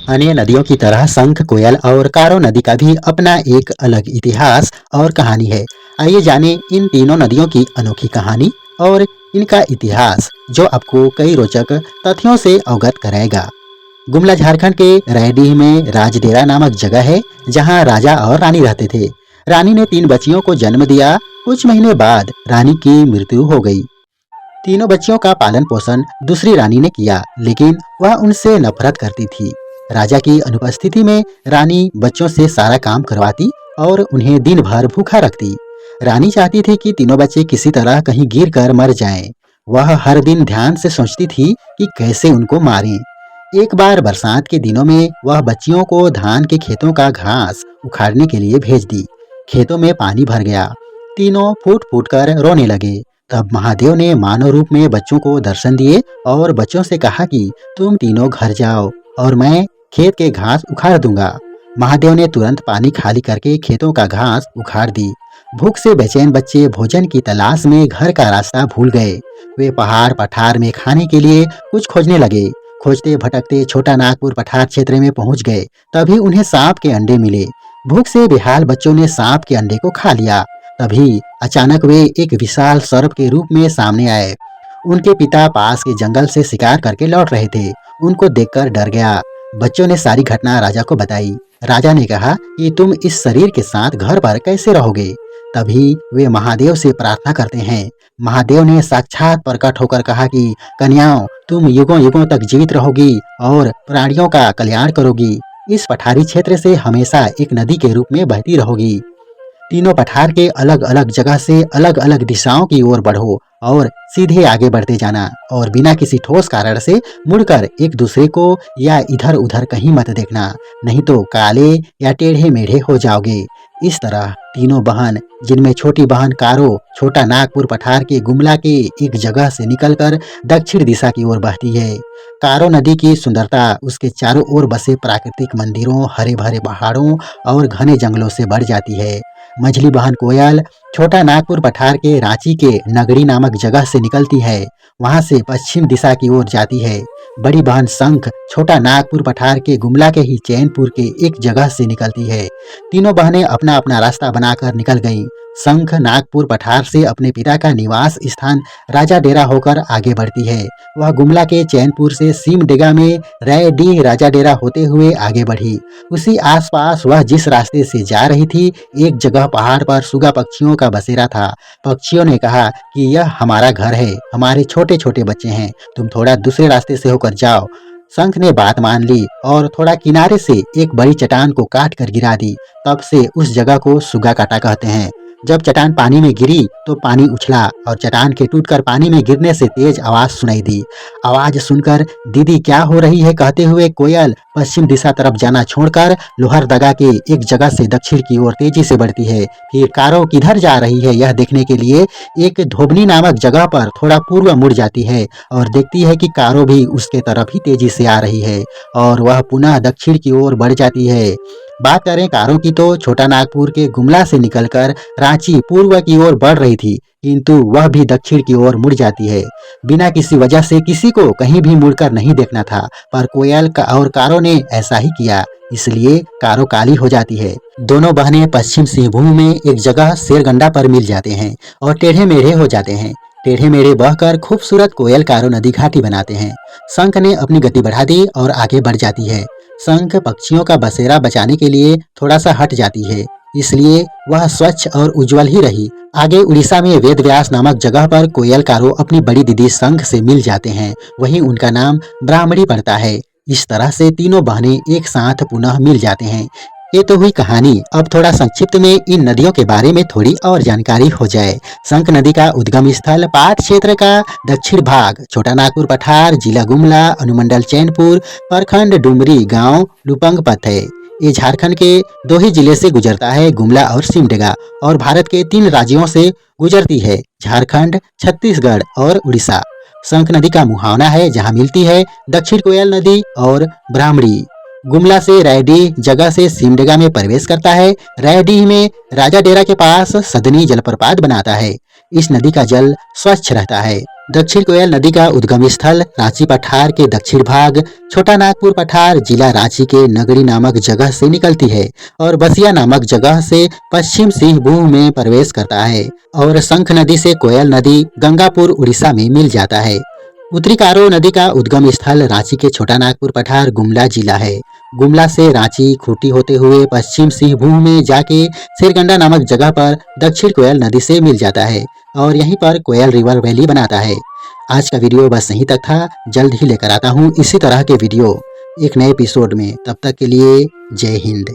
अन्य नदियों की तरह शंख, कोयल और कारो नदी का भी अपना एक अलग इतिहास और कहानी है। आइए जानें इन तीनों नदियों की अनोखी कहानी और इनका इतिहास, जो आपको कई रोचक तथ्यों से अवगत कराएगा। गुमला झारखंड के रैडीह में राजडेरा नामक जगह है, जहां राजा और रानी रहते थे। रानी ने 3 बच्चियों को जन्म दिया। कुछ महीने बाद रानी की मृत्यु हो गई। तीनों बच्चियों का पालन पोषण दूसरी रानी ने किया, लेकिन वह उनसे नफरत करती थी। राजा की अनुपस्थिति में रानी बच्चों से सारा काम करवाती और उन्हें दिन भर भूखा रखती। रानी चाहती थी कि तीनों बच्चे किसी तरह कहीं गिर कर मर जाएं। वह हर दिन ध्यान से सोचती थी कि कैसे उनको मारें। एक बार बरसात के दिनों में वह बच्चियों को धान के खेतों का घास उखाड़ने के लिए भेज दी। खेतों में पानी भर गया। तीनों फूट फूट कर रोने लगे। तब महादेव ने मानव रूप में बच्चों को दर्शन दिए और बच्चों से कहा कि तुम तीनों घर जाओ और मैं खेत के घास उखाड़ दूंगा। महादेव ने तुरंत पानी खाली करके खेतों का घास उखाड़ दी। भूख से बेचैन बच्चे भोजन की तलाश में घर का रास्ता भूल गए। वे पहाड़ पठार में खाने के लिए कुछ खोजने लगे। खोजते भटकते छोटा नागपुर पठार क्षेत्र में पहुंच गए। तभी उन्हें सांप के अंडे मिले। भूख से बेहाल बच्चों ने सांप के अंडे को खा लिया। तभी अचानक वे एक विशाल सर्प के रूप में सामने आए। उनके पिता पास के जंगल से शिकार करके लौट रहे थे। उनको देखकर डर गया। बच्चों ने सारी घटना राजा को बताई। राजा ने कहा कि तुम इस शरीर के साथ घर पर कैसे रहोगे। तभी वे महादेव से प्रार्थना करते हैं। महादेव ने साक्षात प्रकट होकर कहा कि कन्याओं, तुम युगों युगों तक जीवित रहोगी और प्राणियों का कल्याण करोगी। इस पठारी क्षेत्र से हमेशा एक नदी के रूप में बहती रहोगी। तीनों पठार के अलग अलग जगह से अलग अलग दिशाओं की ओर बढ़ो और सीधे आगे बढ़ते जाना और बिना किसी ठोस कारण से मुड़कर एक दूसरे को या इधर उधर कहीं मत देखना, नहीं तो काले या टेढ़े मेढ़े हो जाओगे। इस तरह तीनों बहन, जिनमें छोटी बहन कारो छोटा नागपुर पठार के गुमला के एक जगह से निकलकर दक्षिण दिशा की ओर बहती है। कारो नदी की सुंदरता उसके चारों ओर बसे प्राकृतिक मंदिरों, हरे भरे पहाड़ों और घने जंगलों से बढ़ जाती है। मझली बहन कोयल छोटा नागपुर पठार के रांची के नगरी नामक जगह से निकलती है। वहां से पश्चिम दिशा की ओर जाती है। बड़ी बहन शंख छोटा नागपुर पठार के गुमला के ही चैनपुर के एक जगह से निकलती है। तीनों बहनें अपना अपना रास्ता बनाकर निकल गईं। शंख नागपुर पठार से अपने पिता का निवास स्थान राजा डेरा होकर आगे बढ़ती है। वह गुमला के चैनपुर से सिमडेगा में रैडीह राजा डेरा होते हुए आगे बढ़ी। उसी आसपास वह जिस रास्ते से जा रही थी, एक जगह पहाड़ पर सुगा पक्षियों का बसेरा था। पक्षियों ने कहा कि यह हमारा घर है, हमारे छोटे छोटे बच्चे हैं, तुम थोड़ा दूसरे रास्ते से होकर जाओ। शंख ने बात मान ली और थोड़ा किनारे से एक बड़ी चट्टान को काट कर गिरा दी। तब से उस जगह को सुगा काटा कहते हैं। जब चट्टान पानी में गिरी तो पानी उछला और चट्टान के टूटकर पानी में गिरने से तेज आवाज सुनाई दी। आवाज सुनकर दीदी क्या हो रही है कहते हुए कोयल पश्चिम दिशा तरफ जाना छोड़कर लोहरदगा के एक जगह से दक्षिण की ओर तेजी से बढ़ती है। फिर कारो किधर जा रही है यह देखने के लिए एक धोबनी नामक जगह पर थोड़ा पूर्व मुड़ जाती है और देखती है कि कारो भी उसके तरफ ही तेजी से आ रही है और वह पुनः दक्षिण की ओर बढ़ जाती है। बात करें कारों की तो छोटा नागपुर के गुमला से निकलकर रांची पूर्व की ओर बढ़ रही थी, किंतु वह भी दक्षिण की ओर मुड़ जाती है। बिना किसी वजह से किसी को कहीं भी मुड़कर नहीं देखना था, पर कोयल और कारो ने ऐसा ही किया, इसलिए कारो काली हो जाती है। दोनों बहनें पश्चिम सिंहभूम में एक जगह शेरगंडा पर मिल जाते हैं और टेढ़े मेढ़े हो जाते हैं। टेढ़े मेढ़े बहकर खूबसूरत कोयल कारो नदी घाटी बनाते हैं। शंख ने अपनी गति बढ़ा दी और आगे बढ़ जाती है। शंख पक्षियों का बसेरा बचाने के लिए थोड़ा सा हट जाती है, इसलिए वह स्वच्छ और उज्जवल ही रही। आगे उड़ीसा में वेदव्यास नामक जगह पर कोयल कारो अपनी बड़ी दीदी शंख से मिल जाते हैं। वहीं उनका नाम ब्राह्मणी पड़ता है। इस तरह से तीनों बहनें एक साथ पुनः मिल जाते हैं। ये तो हुई कहानी। अब थोड़ा संक्षिप्त में इन नदियों के बारे में थोड़ी और जानकारी हो जाए। शंख नदी का उद्गम स्थल पाट क्षेत्र का दक्षिण भाग छोटा नागपुर पठार, जिला गुमला, अनुमंडल चैनपुर, प्रखंड डुमरी, गांव लुपंगपत है। ये झारखंड के 2 ही जिले से गुजरता है, गुमला और सिमडेगा, और भारत के 3 राज्यों से गुजरती है, झारखंड, छत्तीसगढ़ और उड़ीसा। शंख नदी का मुहावना है जहाँ मिलती है दक्षिण कोयल नदी और ब्राह्मणी। गुमला से रैडीह जगह से सिमडेगा में प्रवेश करता है। रैडीह में राजा डेरा के पास सदनी जलप्रपात बनाता है। इस नदी का जल स्वच्छ रहता है। दक्षिण कोयल नदी का उद्गम स्थल रांची पठार के दक्षिण भाग छोटा नागपुर पठार जिला रांची के नगरी नामक जगह से निकलती है और बसिया नामक जगह से पश्चिम सिंहभूम में प्रवेश करता है और शंख नदी से कोयल नदी गंगापुर उड़ीसा में मिल जाता है। उत्तरी कारो नदी का उद्गम स्थल रांची के छोटा नागपुर पठार गुमला जिला है। गुमला से रांची खूंटी होते हुए पश्चिम सिंहभूम में जाके सिरगंडा नामक जगह पर दक्षिण कोयल नदी से मिल जाता है और यहीं पर कोयल रिवर वैली बनाता है। आज का वीडियो बस यहीं तक था। जल्द ही लेकर आता हूँ इसी तरह के वीडियो एक नए एपिसोड में। तब तक के लिए जय हिंद।